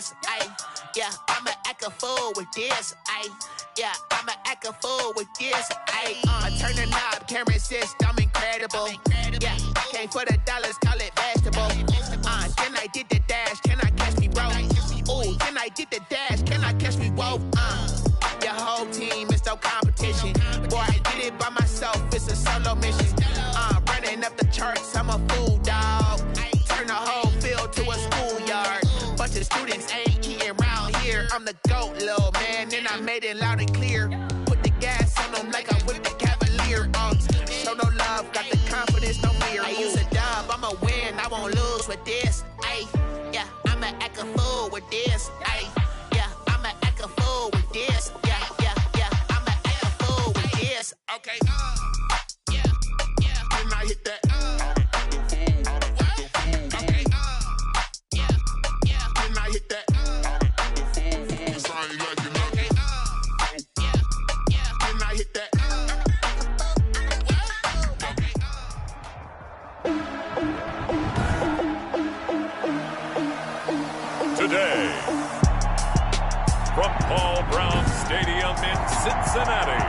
this. Yeah, I'ma act a fool with this. Yeah, I'ma act a fool with this. I turn the knob, can't resist, I'm incredible. Yeah, came for the dollars, call it vegetable. Then I did the dash, can I catch me, bro? Ooh, then I did the dash, can I catch me, whoa? Your whole team is no competition. Boy, I did it by myself, it's a solo mission. Running up the charts, I'm a fool, dog. Turn the whole field to a schoolyard. Bunch of students ain't eating round here. I'm the GOAT, little man, and I made it loud and clear. Put the gas on them like I'm with the Cavalier. Show no love, got the confidence, no fear. I use a dub, I'ma win, I won't lose with this. Yeah, I'ma act a fool with this. Yeah, I'ma act a fool with this. Yeah, I'ma act a fool with this. Okay, yeah, then I hit that. Today, from Paul Brown Stadium in Cincinnati,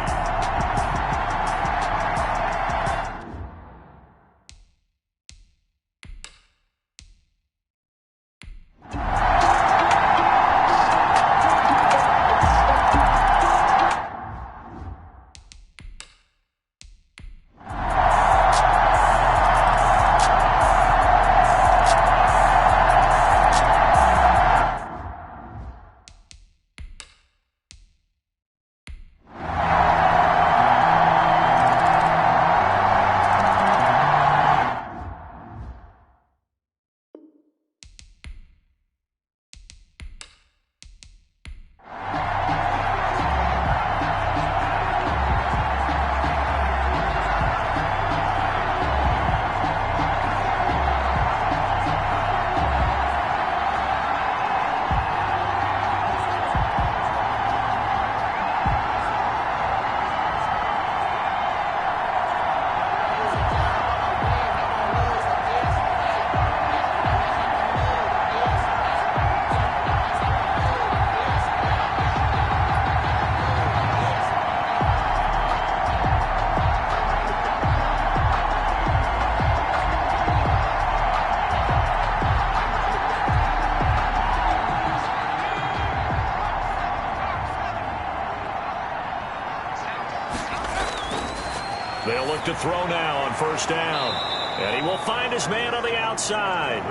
they'll look to throw now on first down. And he will find his man on the outside.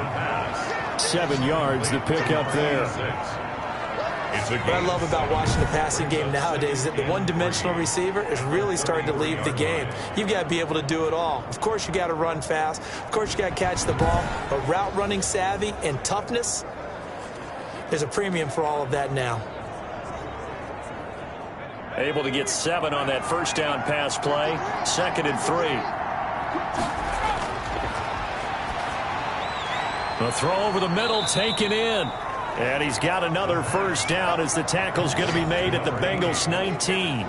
7 yards, the pick up there. What I love about watching the passing game nowadays is that the one-dimensional receiver is really starting to leave the game. You've got to be able to do it all. Of course, you got to run fast. Of course, you got to catch the ball. But route running savvy and toughness, there's a premium for all of that now. Able to get 7 on that first down pass play. 2nd and 3. A throw over the middle, taken in. And he's got another first down as the tackle's going to be made at the Bengals 19.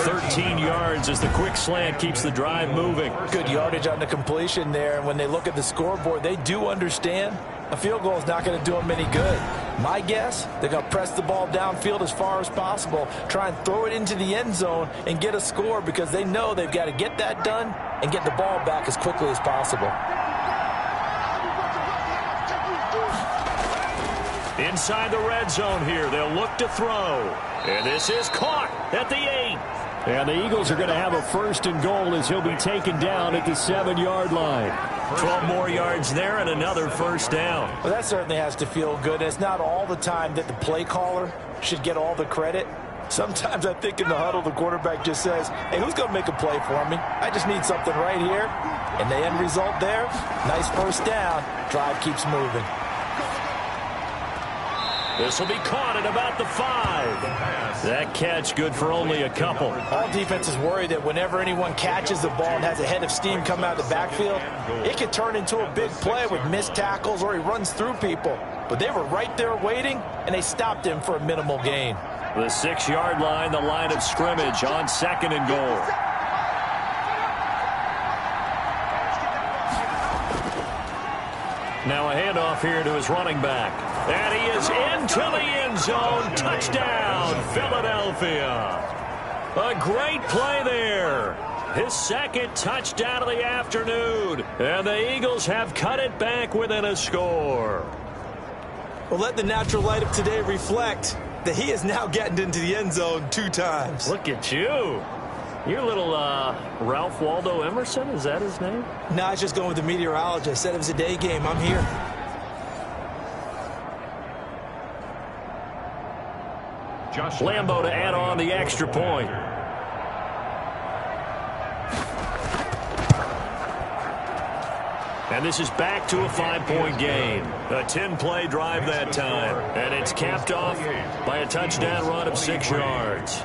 13 yards as the quick slant keeps the drive moving. Good yardage on the completion there. And when they look at the scoreboard, they do understand a field goal is not going to do them any good. My guess, they're going to press the ball downfield as far as possible, try and throw it into the end zone and get a score because they know they've got to get that done and get the ball back as quickly as possible. Inside the red zone here, they'll look to throw. And this is caught at the 8. And the Eagles are going to have a 1st and goal as he'll be taken down at the 7-yard line. 12 more yards there and another first down. Well, that certainly has to feel good. It's not all the time that the play caller should get all the credit. Sometimes I think in the huddle, the quarterback just says, hey, who's going to make a play for me? I just need something right here. And the end result there, nice first down. Drive keeps moving. This will be caught at about the 5. That catch good for only a couple. All defenses worry that whenever anyone catches the ball and has a head of steam come out of the backfield, it could turn into a big play with missed tackles or he runs through people. But they were right there waiting, and they stopped him for a minimal gain. The 6-yard line, the line of scrimmage on 2nd and goal. Now a handoff here to his running back. And he is into the end zone. Touchdown, Philadelphia. A great play there. His second touchdown of the afternoon. And the Eagles have cut it back within a score. Well, let the natural light of today reflect that he is now getting into the end zone 2 times. Look at you. You're a little Ralph Waldo Emerson. Is that his name? No, I was just going with the meteorologist. Said it was a day game. I'm here. Lambo to add on the extra point. And this is back to a 5-point game. A 10-play drive that time. And it's capped off by a touchdown run of 6 yards.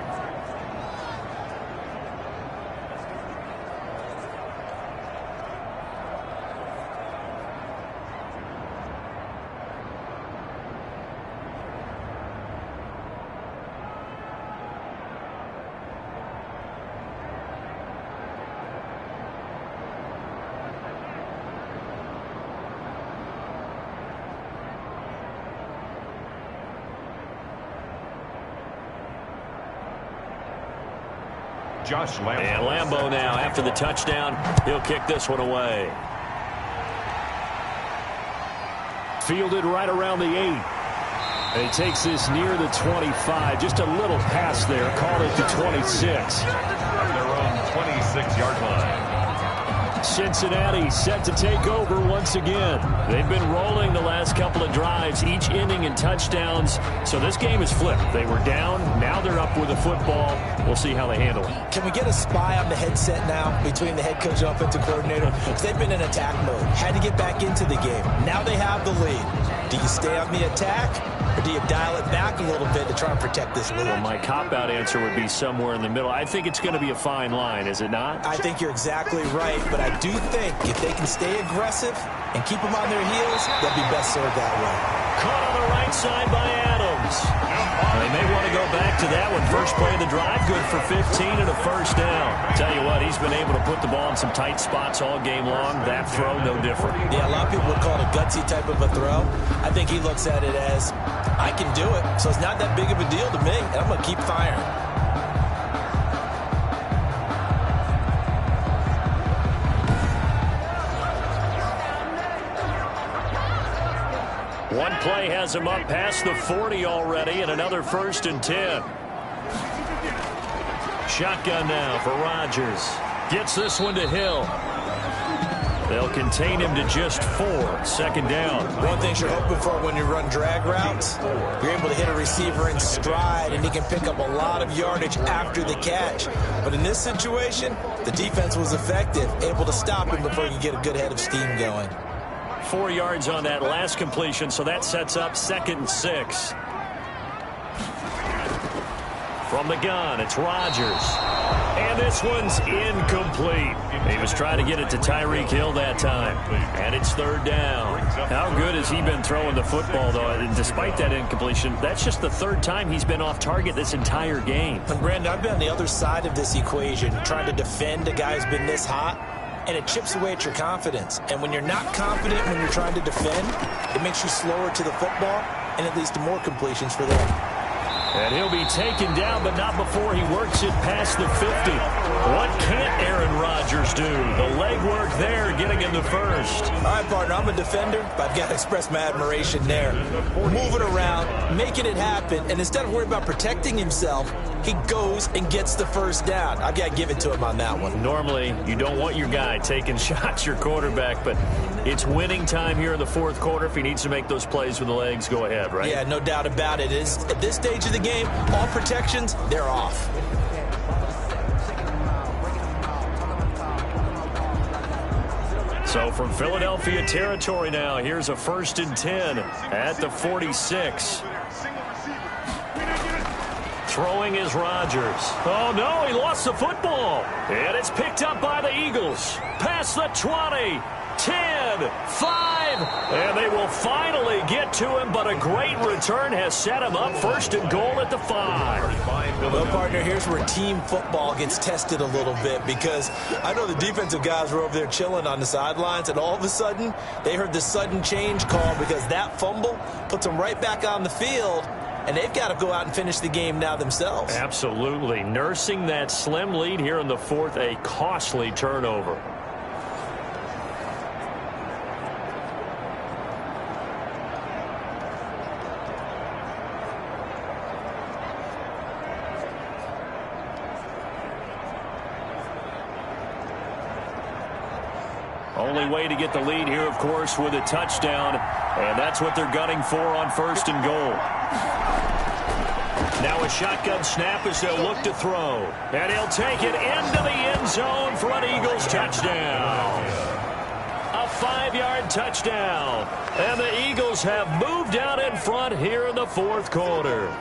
And Lambo now, after the touchdown, he'll kick this one away. Fielded right around the 8. And he takes this near the 25. Just a little pass there. Called it the 26. From their own 26-yard line. Cincinnati set to take over once again. They've been rolling the last couple of drives, each ending in touchdowns. So this game is flipped. They were down. Now they're up with the football. We'll see how they handle it. Can we get a spy on the headset now between the head coach and offensive coordinator? Because they've been in attack mode. Had to get back into the game. Now they have the lead. Do you stay on the attack, or do you dial it back a little bit to try and protect this lead? Well, my cop-out answer would be somewhere in the middle. I think it's going to be a fine line, is it not? I think you're exactly right, but I do think if they can stay aggressive and keep them on their heels, they'll be best served that way. Caught on the right side by Adams. They may want to go back to that one. First play of the drive, good for 15 and a first down. Tell you what, he's been able to put the ball in some tight spots all game long. That throw, no different. Yeah, a lot of people would call it a gutsy type of a throw. I think he looks at it as, I can do it, so it's not that big of a deal to me, and I'm going to keep firing. One play has him up past the 40 already, and another 1st and 10. Shotgun now for Rodgers. Gets this one to Hill. They'll contain him to just 4. 2nd down. One thing you're hoping for when you run drag routes, you're able to hit a receiver in stride, and he can pick up a lot of yardage after the catch. But in this situation, the defense was effective, able to stop him before he could get a good head of steam going. 4 yards on that last completion, so that sets up 2nd and 6. From the gun, it's Rodgers. And this one's incomplete. He was trying to get it to Tyreek Hill that time. And it's 3rd down. How good has he been throwing the football, though? And despite that incompletion, that's just the 3rd time he's been off target this entire game. And Brandon, I've been on the other side of this equation, trying to defend a guy who's been this hot. And it chips away at your confidence. And when you're not confident when you're trying to defend, it makes you slower to the football, and it leads to more completions for them. And he'll be taken down, but not before he works it past the 50. What can't Aaron Rodgers do? The legwork there, getting in the 1st. All right, partner, I'm a defender, but I've got to express my admiration there. Moving around, making it happen, and instead of worrying about protecting himself, he goes and gets the 1st down. I've got to give it to him on that one. Normally, you don't want your guy taking shots, your quarterback, but it's winning time here in the 4th quarter. If he needs to make those plays with the legs, go ahead, right? Yeah, no doubt about it. At this stage of the game, all protections, they're off. So from Philadelphia territory now, here's a 1st and 10 at the 46. Throwing is Rodgers. Oh, no, he lost the football. And it's picked up by the Eagles. Past the 20, 10. 10, 5, and they will finally get to him, but a great return has set him up first and goal at the 5. Well, partner, here's where team football gets tested a little bit, because I know the defensive guys were over there chilling on the sidelines, and all of a sudden they heard the sudden change call because that fumble puts them right back on the field, and they've got to go out and finish the game now themselves. Absolutely. Nursing that slim lead here in the 4th, a costly turnover. Only way to get the lead here, of course, with a touchdown, and that's what they're gunning for on first and goal. Now a shotgun snap as they'll look to throw, and he'll take it into the end zone for an Eagles touchdown. A 5-yard touchdown, and the Eagles have moved out in front here in the 4th quarter.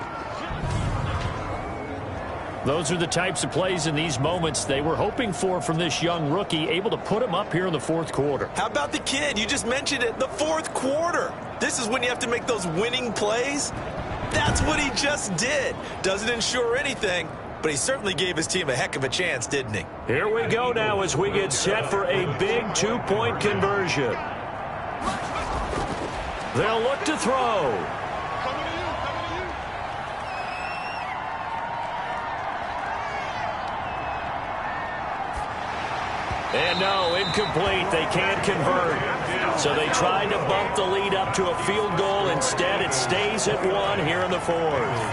Those are the types of plays in these moments they were hoping for from this young rookie, able to put him up here in the 4th quarter. How about the kid? You just mentioned it, the 4th quarter. This is when you have to make those winning plays. That's what he just did. Doesn't ensure anything, but he certainly gave his team a heck of a chance, didn't he? Here we go now as we get set for a big 2-point conversion. They'll look to throw. And no, incomplete. They can't convert. So they tried to bump the lead up to a field goal. Instead, it stays at 1 here in the 4th.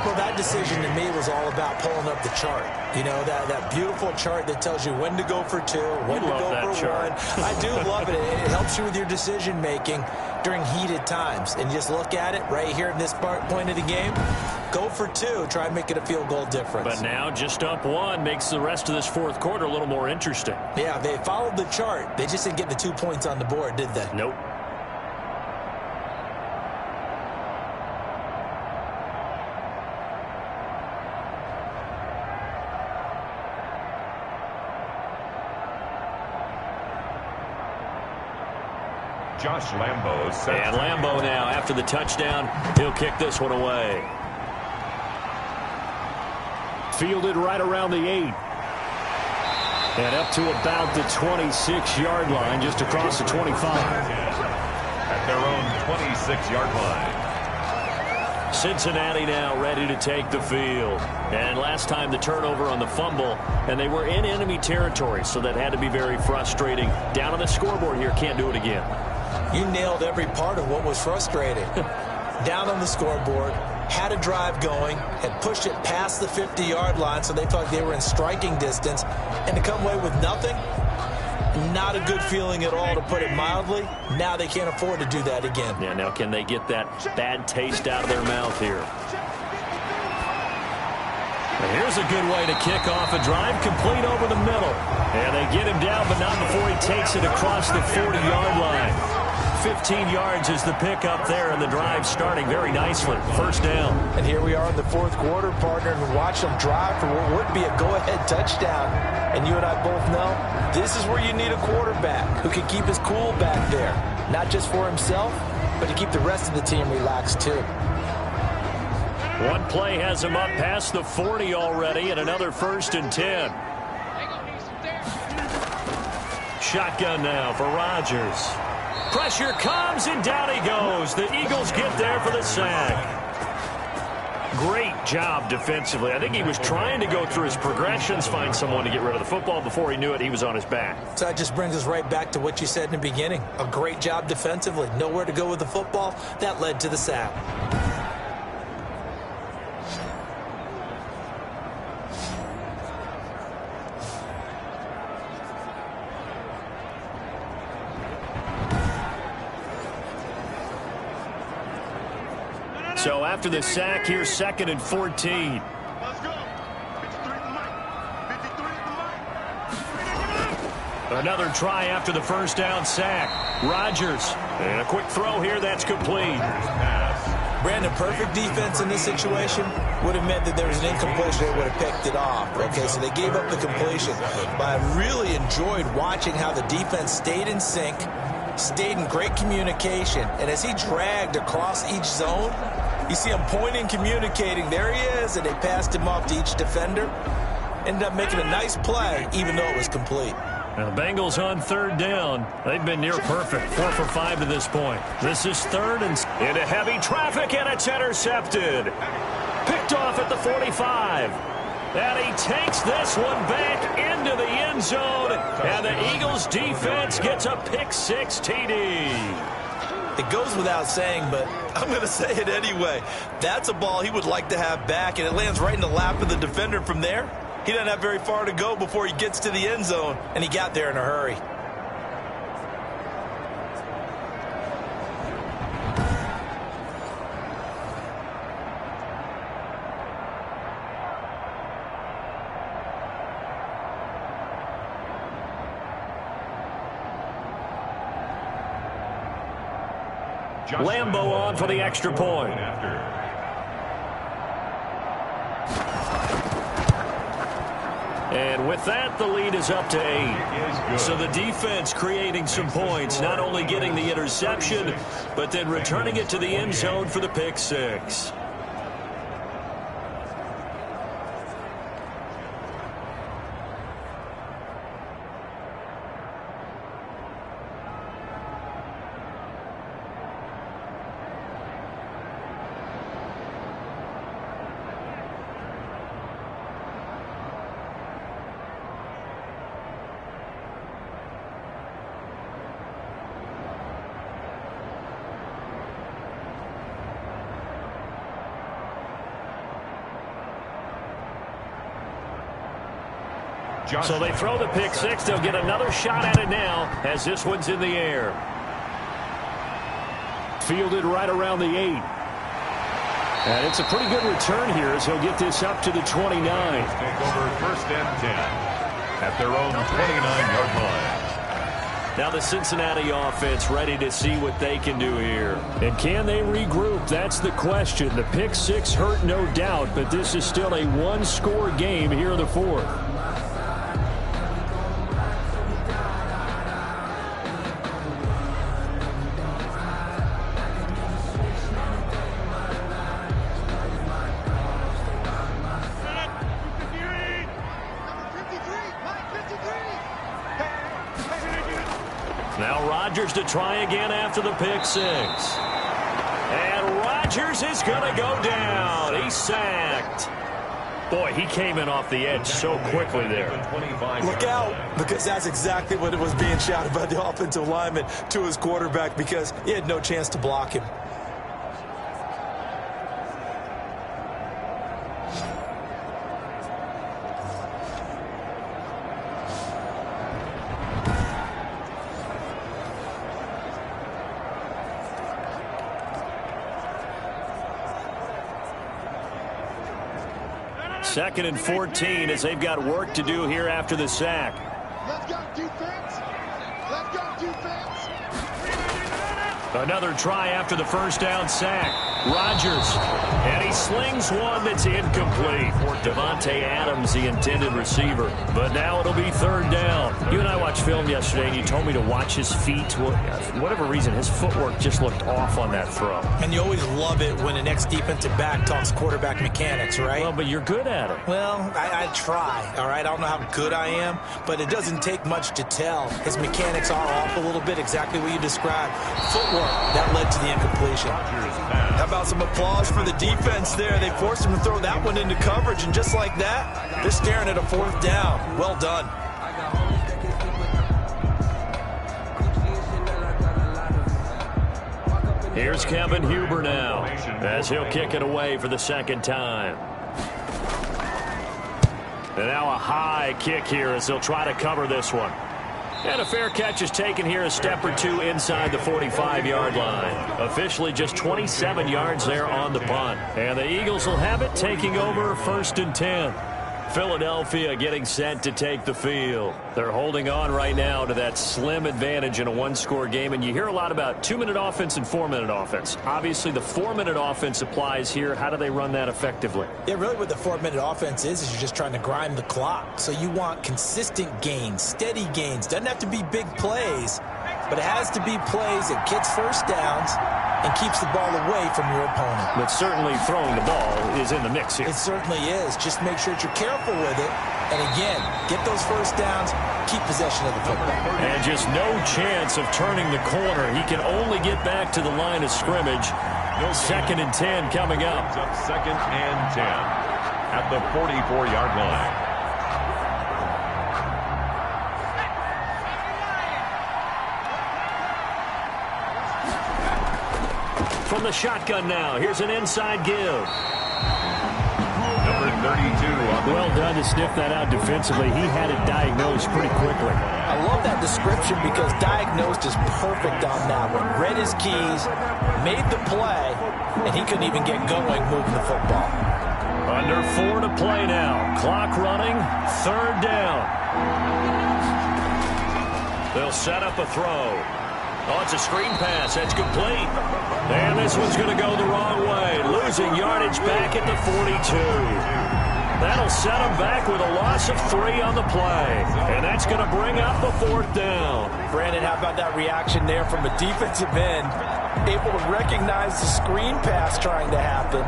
Well, that decision to me was all about pulling up the chart. You know, that beautiful chart that tells you when to go for 2, when to go for 1. I do love it. It helps you with your decision-making during heated times. And just look at it right here in this point of the game. Go for 2. Try and make it a field goal difference. But now just up 1 makes the rest of this 4th quarter a little more interesting. Yeah, they followed the chart. They just didn't get the 2 points on the board, did they? Nope. Josh Lambo set. And Lambo now, after the touchdown, he'll kick this one away. Fielded right around the 8. And up to about the 26-yard line, just across the 25. At their own 26-yard line. Cincinnati now ready to take the field. And last time the turnover on the fumble, and they were in enemy territory, so that had to be very frustrating. Down on the scoreboard here, can't do it again. You nailed every part of what was frustrating. Down on the scoreboard, had a drive going, had pushed it past the 50-yard line, so they felt like they were in striking distance, and to come away with nothing, not a good feeling at all, to put it mildly. Now they can't afford to do that again. Yeah, now can they get that bad taste out of their mouth here? And here's a good way to kick off a drive, complete over the middle. And they get him down, but not before he takes it across the 40-yard line. 15 yards is the pickup there, and the drive starting very nicely. First down. And here we are in the 4th quarter, partner, and watch them drive for what would be a go-ahead touchdown. And you and I both know this is where you need a quarterback who can keep his cool back there. Not just for himself, but to keep the rest of the team relaxed too. One play has him up past the 40 already, and another 1st and 10. Shotgun now for Rodgers. Pressure comes, and down he goes. The Eagles get there for the sack. Great job defensively. I think he was trying to go through his progressions, find someone to get rid of the football. Before he knew it, he was on his back. So that just brings us right back to what you said in the beginning. A great job defensively. Nowhere to go with the football. That led to the sack. So after the sack, here's 2nd and 14. Another try after the first down sack. Rodgers. And a quick throw here that's complete. Brandon, perfect defense in this situation would have meant that there was an incompletion. They would have picked it off. Okay, so they gave up the completion. But I really enjoyed watching how the defense stayed in sync, stayed in great communication. And as he dragged across each zone, you see him pointing, communicating. There he is, and they passed him off to each defender. Ended up making a nice play, even though it was complete. Now, the Bengals on third down. They've been near perfect, 4 for 5 to this point. This is third and into heavy traffic, and it's intercepted. Picked off at the 45. And he takes this one back into the end zone, and the Eagles defense gets a pick-6 TD. It goes without saying, but I'm going to say it anyway. That's a ball he would like to have back, and it lands right in the lap of the defender from there. He doesn't have very far to go before he gets to the end zone, and he got there in a hurry. Lambo on for the extra point. And with that, the lead is up to 8. So the defense creating some points, not only getting the interception, but then returning it to the end zone for the pick-6. So they throw the pick-6. They'll get another shot at it now as this one's in the air. Fielded right around the 8. And it's a pretty good return here as he'll get this up to the 29. Take over first and 10 at their own 29-yard line. Now the Cincinnati offense ready to see what they can do here. And can they regroup? That's the question. The pick-6 hurt, no doubt, but this is still a one-score game here in the fourth. Now Rodgers to try again after the pick-6. And Rodgers is going to go down. He's sacked. Boy, he came in off the edge so quickly there. Look out, because that's exactly what it was being shouted by the offensive lineman to his quarterback, because he had no chance to block him. Second and 14 as they've got work to do here after the sack. Let's go defense. Let's go defense. Another try after the first down sack. Rodgers. And he slings one that's incomplete. Devontae Adams, the intended receiver. But now it'll be third down. You and I watched film yesterday, and you told me to watch his feet. For whatever reason, his footwork just looked off on that throw. And you always love it when the next defensive back talks quarterback mechanics, right? Well, but you're good at it. Well, I try, all right? I don't know how good I am, but it doesn't take much to tell. His mechanics are off a little bit, exactly what you described. Footwork, that led to the incompletion. How about some applause for the defense there? They forced him to throw that one into coverage, and just like that, they're staring at a fourth down. Well done. Here's Kevin Huber now, as he'll kick it away for the second time. And now a high kick here as they'll try to cover this one. And a fair catch is taken here, a step or two inside the 45-yard line. Officially just 27 yards there on the punt. And the Eagles will have it, taking over first and 10. Philadelphia getting set to take the field. They're holding on right now to that slim advantage in a one-score game. And you hear a lot about 2-minute offense and 4-minute offense. Obviously, the 4-minute offense applies here. How do they run that effectively? Yeah, really what the 4-minute offense is you're just trying to grind the clock. So you want consistent gains, steady gains. Doesn't have to be big plays, but it has to be plays that gets first downs and keeps the ball away from your opponent. But certainly throwing the ball is in the mix here. It certainly is. Just make sure that you're careful with it. And again, get those first downs, keep possession of the football. And just no chance of turning the corner. He can only get back to the line of scrimmage. 2nd and 10 coming up. Second and 10 at the 44-yard line. From the shotgun now, here's an inside give. Number 32. Well done to sniff that out defensively. He had it diagnosed pretty quickly. I love that description because diagnosed is perfect on that one. Read his keys, made the play, and he couldn't even get going moving the football. Under 4 to play now. Clock running, 3rd down. They'll set up a throw. Oh, it's a screen pass. That's complete. And this one's going to go the wrong way. Losing yardage back at the 42. That'll set them back with a loss of 3 on the play. And that's going to bring up a 4th down. Brandon, how about that reaction there from a defensive end? Able to recognize the screen pass trying to happen.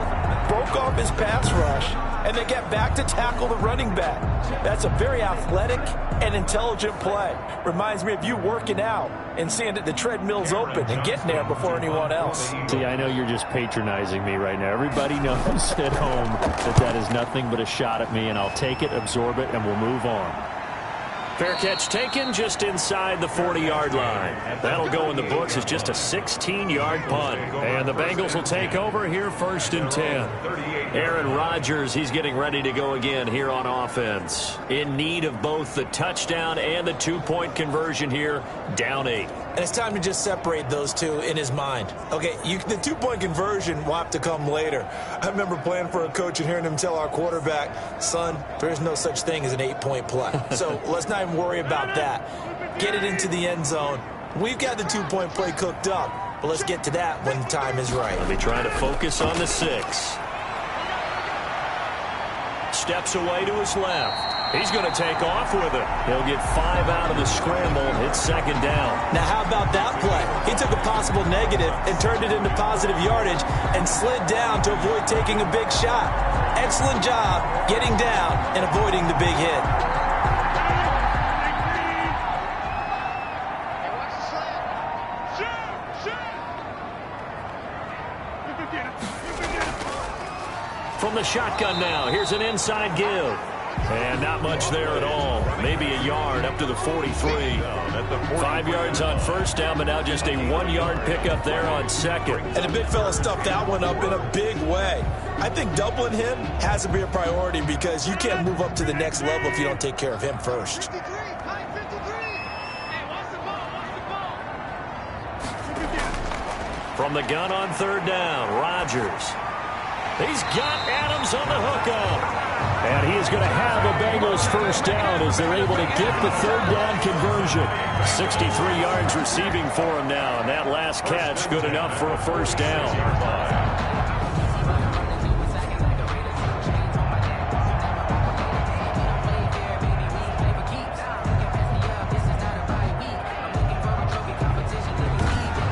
Broke off his pass rush. And then get back to tackle the running back. That's a very athletic and intelligent play. Reminds me of you working out and seeing that the treadmill's open and getting there before anyone else. See, I know you're just patronizing me right now. Everybody knows at home that that is nothing but a shot at me, and I'll take it, absorb it, and we'll move on. Fair catch taken just inside the 40-yard line. That'll go in the books as just a 16-yard punt. And the Bengals will take over here 1st and 10. Aaron Rodgers, he's getting ready to go again here on offense. In need of both the touchdown and the 2-point conversion here, down 8. And it's time to just separate those two in his mind. Okay, the 2-point conversion will have to come later. I remember playing for a coach and hearing him tell our quarterback, son, there is no such thing as an 8-point play. So let's not even worry about that. Get it into the end zone. We've got the 2-point play cooked up, but let's get to that when the time is right. They'll be trying to focus on the 6. Steps away to his left. He's going to take off with it. He'll get 5 out of the scramble. It's 2nd down. Now, how about that play? He took a possible negative and turned it into positive yardage and slid down to avoid taking a big shot. Excellent job getting down and avoiding the big hit. From the shotgun now, here's an inside give. And not much there at all. Maybe a yard up to the 43. 5 yards on 1st down, but now just a 1-yard pickup there on 2nd. And the big fella stuffed that one up in a big way. I think doubling him has to be a priority because you can't move up to the next level if you don't take care of him first. From the gun on 3rd down, Rodgers. He's got Adams on the hookup. And he is going to have a Bengals 1st down as they're able to get the 3rd down conversion. 63 yards receiving for him now. And that last catch good enough for a 1st down.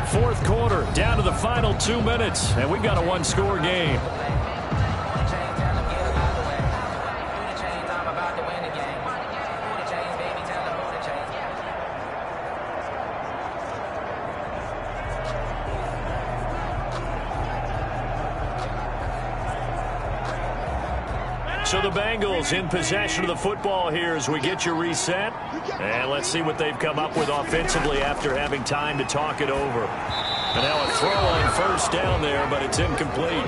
Fourth quarter, down to the final 2 minutes, and we've got a 1-score game. So the Bengals in possession of the football here as we get you reset. And let's see what they've come up with offensively after having time to talk it over. And now a throw on 1st down there, but it's incomplete.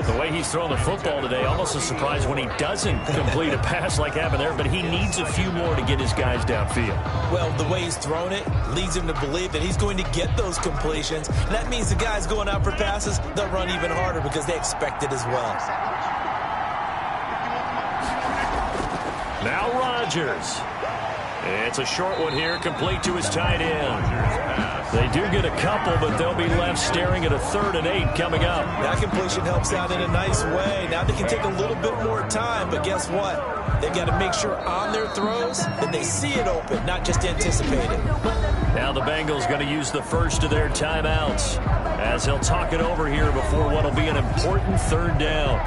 The way he's thrown the football today, almost a surprise when he doesn't complete a pass like happened there, but he needs a few more to get his guys downfield. Well, the way he's thrown it leads him to believe that he's going to get those completions. And that means the guys going out for passes, they'll run even harder because they expect it as well. Now Rodgers. It's a short one here, complete to his tight end. They do get a couple, but they'll be left staring at a 3rd and 8 coming up. That completion helps out in a nice way. Now they can take a little bit more time, but guess what? They've got to make sure on their throws that they see it open, not just anticipate it. Now the Bengals going to use the first of their timeouts as they'll talk it over here before what will be an important 3rd down.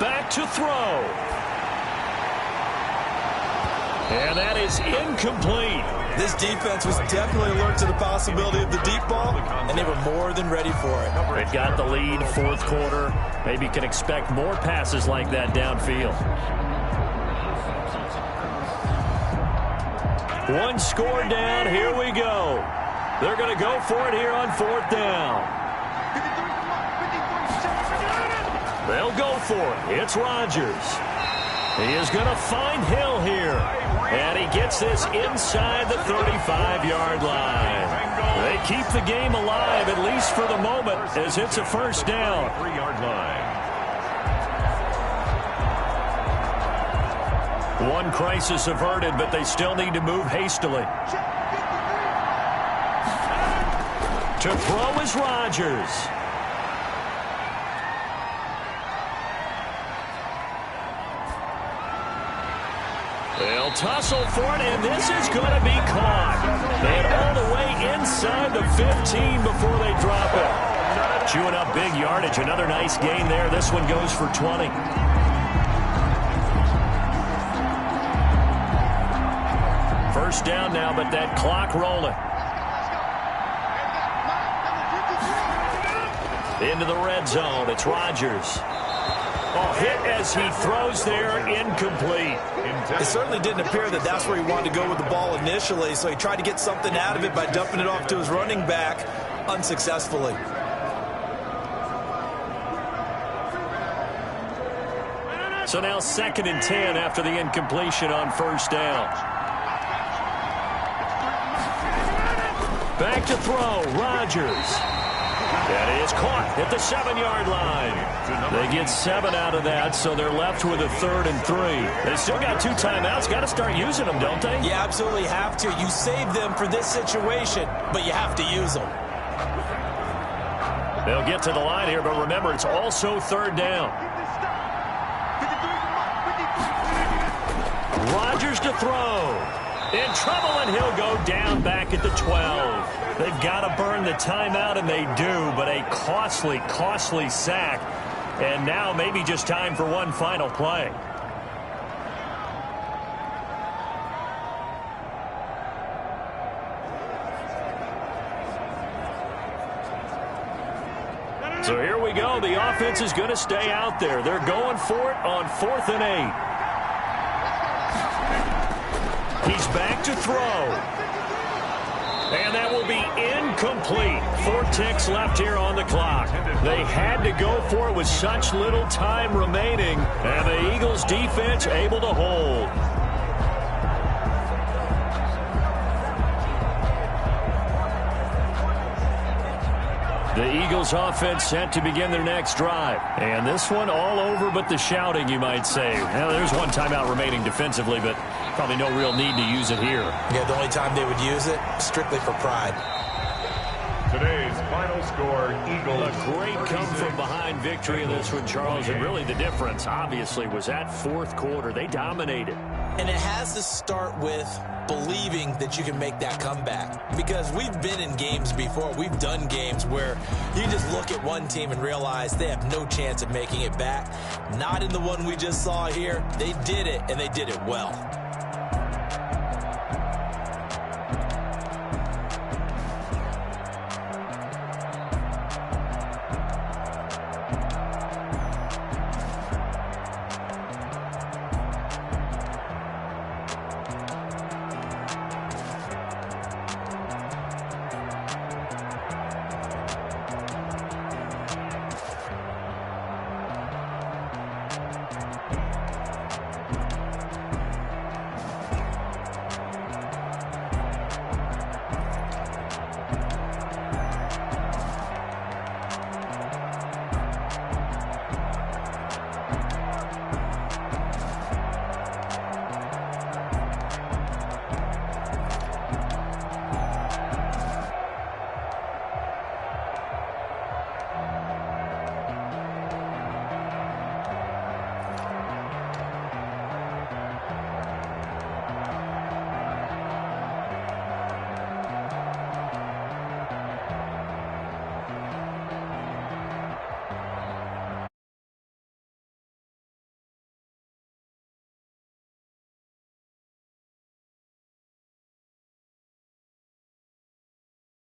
Back to throw. And that is incomplete. This defense was definitely alert to the possibility of the deep ball, and they were more than ready for it. They've got the lead, 4th quarter. Maybe can expect more passes like that downfield. One score down. Here we go. They're going to go for it here on 4th down. They'll go for it. It's Rodgers. He is going to find Hill here. And he gets this inside the 35-yard line. They keep the game alive, at least for the moment, as it's a 1st down. 3-yard line. One crisis averted, but they still need to move hastily. To throw is Rodgers. They'll tussle for it, and this is going to be caught. And all the way inside the 15 before they drop it. Chewing up big yardage. Another nice gain there. This one goes for 20. First down now, but that clock rolling. Into the red zone. It's Rodgers. Oh, hit as he throws there, incomplete. It certainly didn't appear that that's where he wanted to go with the ball initially, so he tried to get something out of it by dumping it off to his running back unsuccessfully. So now 2nd and 10 after the incompletion on 1st down. Back to throw, Rodgers. That is caught at the 7-yard line. They get 7 out of that, so they're left with a 3rd and 3. They still got 2 timeouts. Got to start using them, don't they? You absolutely have to. You save them for this situation, but you have to use them. They'll get to the line here, but remember, it's also 3rd down. Rodgers to throw. In trouble, and he'll go down back at the 12. They've got to burn the timeout, and they do, but a costly, costly sack. And now maybe just time for one final play. So here we go. The offense is going to stay out there. They're going for it on 4th and 8. He's back to throw. And that will be incomplete. 4 ticks left here on the clock. They had to go for it with such little time remaining. And the Eagles defense able to hold. The Eagles offense set to begin their next drive. And this one all over but the shouting, you might say. Now, there's one timeout remaining defensively, but probably no real need to use it here. Yeah, the only time they would use it, strictly for pride. Today's final score, Eagles. A great come-from-behind victory in this one, Charles. And really the difference, obviously, was that 4th quarter. They dominated. And it has to start with believing that you can make that comeback. Because we've been in games before. We've done games where you just look at one team and realize they have no chance of making it back. Not in the one we just saw here. They did it, and they did it well.